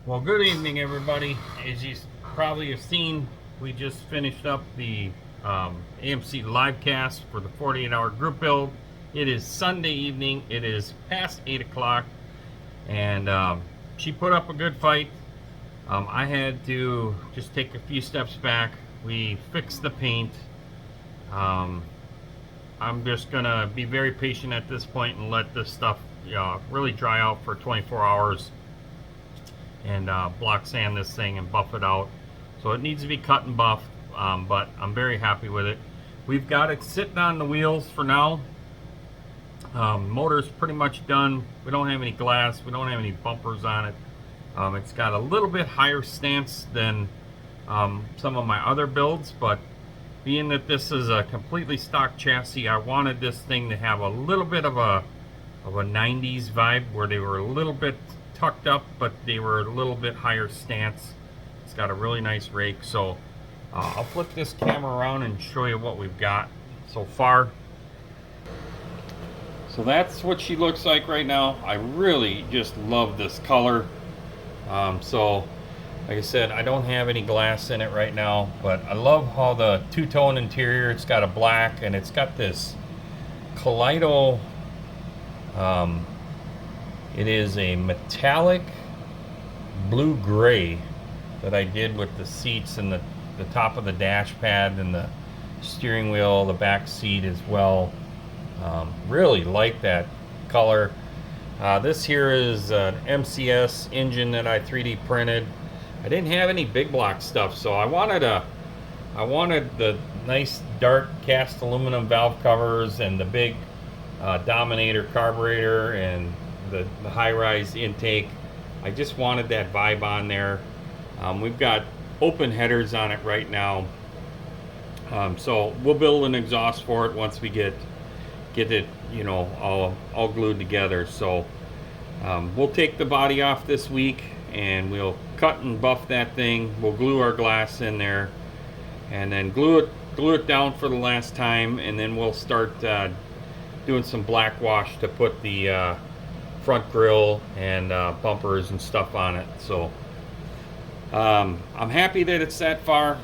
Well, good evening, everybody. As you probably have seen, we just finished up the AMC live cast for the 48-hour group build. It is Sunday evening. It is past 8 o'clock, and she put up a good fight. I had to just take a few steps back. We fixed the paint. I'm just gonna be very patient at this point and let this stuff really dry out for 24 hours. And block sand this thing and buff it out. So it needs to be cut and buffed, but I'm very happy with it. We've got it sitting on the wheels for now. Motor's pretty much done. We don't have any glass, we don't have any bumpers on it. It's got a little bit higher stance than some of my other builds, but being that this is a completely stock chassis, I wanted this thing to have a little bit of a 90s vibe, where they were a little bit tucked up, but they were a little bit higher stance. It's got a really nice rake. So I'll flip this camera around and show you what we've got so far. So that's what she looks like right now. I really just love this color. So like I said, I don't have any glass in it right now, but I love how the two-tone interior, it's got a black and it's got this Kaleido, it is a metallic blue-gray that I did with the seats and the top of the dash pad and the steering wheel, the back seat as well. Really like that color. This here is an MCS engine that I 3D printed. I didn't have any big block stuff, so I wanted the nice dark cast aluminum valve covers and the big Dominator carburetor and the high-rise intake. I just wanted that vibe on there. We've got open headers on it right now, so we'll build an exhaust for it once we get it, you know, all glued together. So we'll take the body off this week and we'll cut and buff that thing. We'll glue our glass in there and then glue it down for the last time, and then we'll start doing some black wash to put the front grille and bumpers and stuff on it. So I'm happy that it's that far.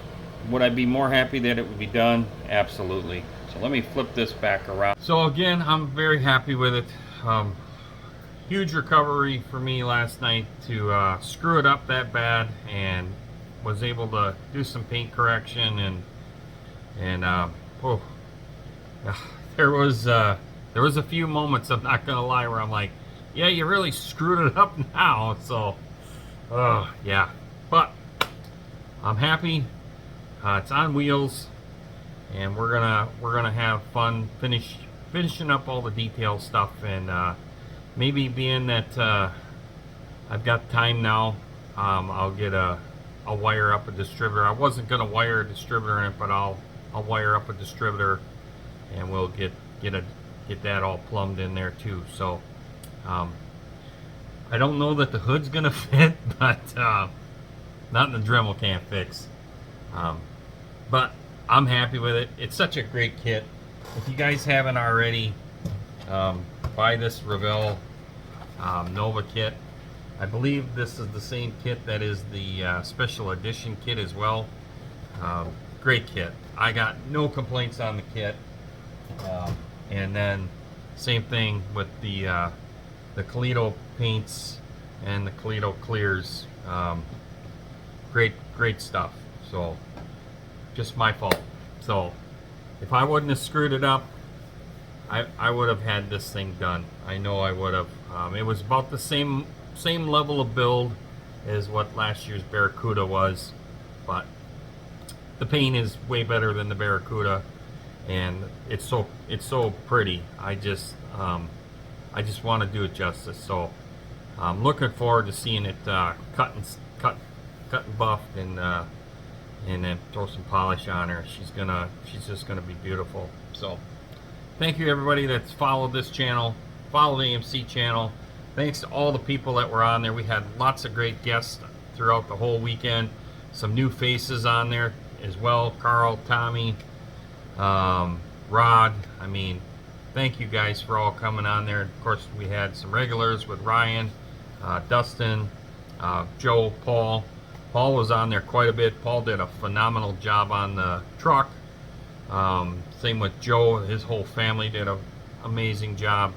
Would I be more happy that it would be done? Absolutely. So let me flip this back around. So again, I'm very happy with it. Huge recovery for me last night to screw it up that bad, and was able to do some paint correction and oh, there was a few moments, I'm not gonna lie, where I'm like, yeah, you really screwed it up now. So, yeah, but I'm happy. It's on wheels, and we're gonna have fun finishing up all the detail stuff, and maybe being that I've got time now, I'll wire up a distributor. I wasn't gonna wire a distributor in it, but I'll wire up a distributor, and we'll get that all plumbed in there too. So. I don't know that the hood's gonna fit, but nothing the Dremel can't fix. But I'm happy with it. It's such a great kit. If you guys haven't already, buy this Revell Nova kit. I believe this is the same kit that is the special edition kit as well. Great kit. I got no complaints on the kit. And then same thing with the Kaleido paints and the Kaleido clears. Great stuff. So just my fault. So if I wouldn't have screwed it up, I would have had this thing done. I know I would have. It was about the same level of build as what last year's Barracuda was, but the paint is way better than the Barracuda, and it's so pretty. I just want to do it justice. So I'm looking forward to seeing it cut and buffed, and then throw some polish on her. She's just gonna be beautiful. So Thank you everybody that's followed this channel, followed the AMC channel. Thanks to all the people that were on there. We had lots of great guests throughout the whole weekend. Some new faces on there as well. Carl, Tommy, Rod. I mean, thank you guys for all coming on there. Of course, we had some regulars with Ryan, Dustin, Joe, Paul. Paul was on there quite a bit. Paul did a phenomenal job on the truck. Same with Joe. His whole family did an amazing job.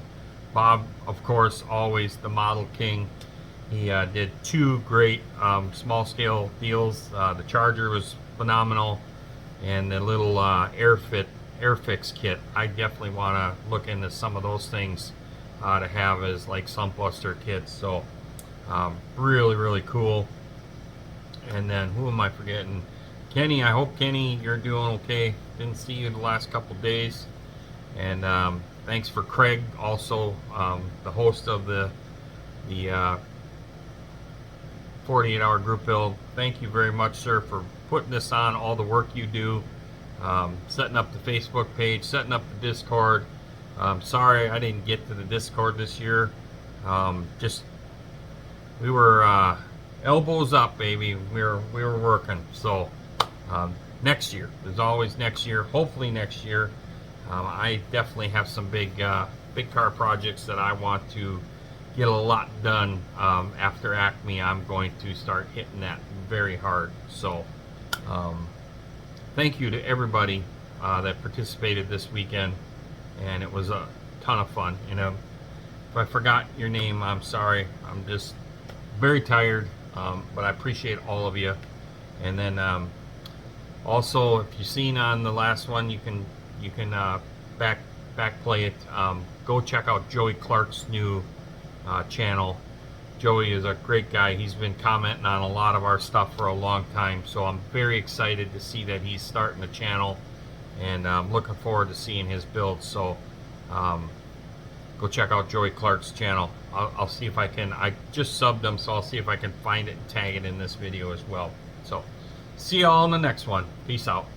Bob, of course, always the model king. He did two great small scale deals. The Charger was phenomenal, and the little Airfix kit. I definitely want to look into some of those things to have as like Sunbuster kits. So really, really cool. And then who am I forgetting? Kenny. I hope, Kenny, you're doing okay. Didn't see you the last couple days. And thanks for Craig, also the host of the 48-hour group build. Thank you very much, sir, for putting this on, all the work you do, setting up the Facebook page, setting up the Discord. Sorry I didn't get to the Discord this year. Just we were elbows up, baby. We were working. So next year, there's always next year. Hopefully next year. I definitely have some big car projects that I want to get a lot done. After Acme, I'm going to start hitting that very hard. So thank you to everybody that participated this weekend, and it was a ton of fun. You know, if I forgot your name, I'm sorry. I'm just very tired, but I appreciate all of you. And then also, if you've seen on the last one, you can back play it. Go check out Joey Clark's new channel. Joey is a great guy. He's been commenting on a lot of our stuff for a long time, so I'm very excited to see that he's starting a channel, and I'm looking forward to seeing his builds. So go check out Joey Clark's channel. I'll see if I can. I just subbed him, so I'll see if I can find it and tag it in this video as well. So see y'all in the next one. Peace out.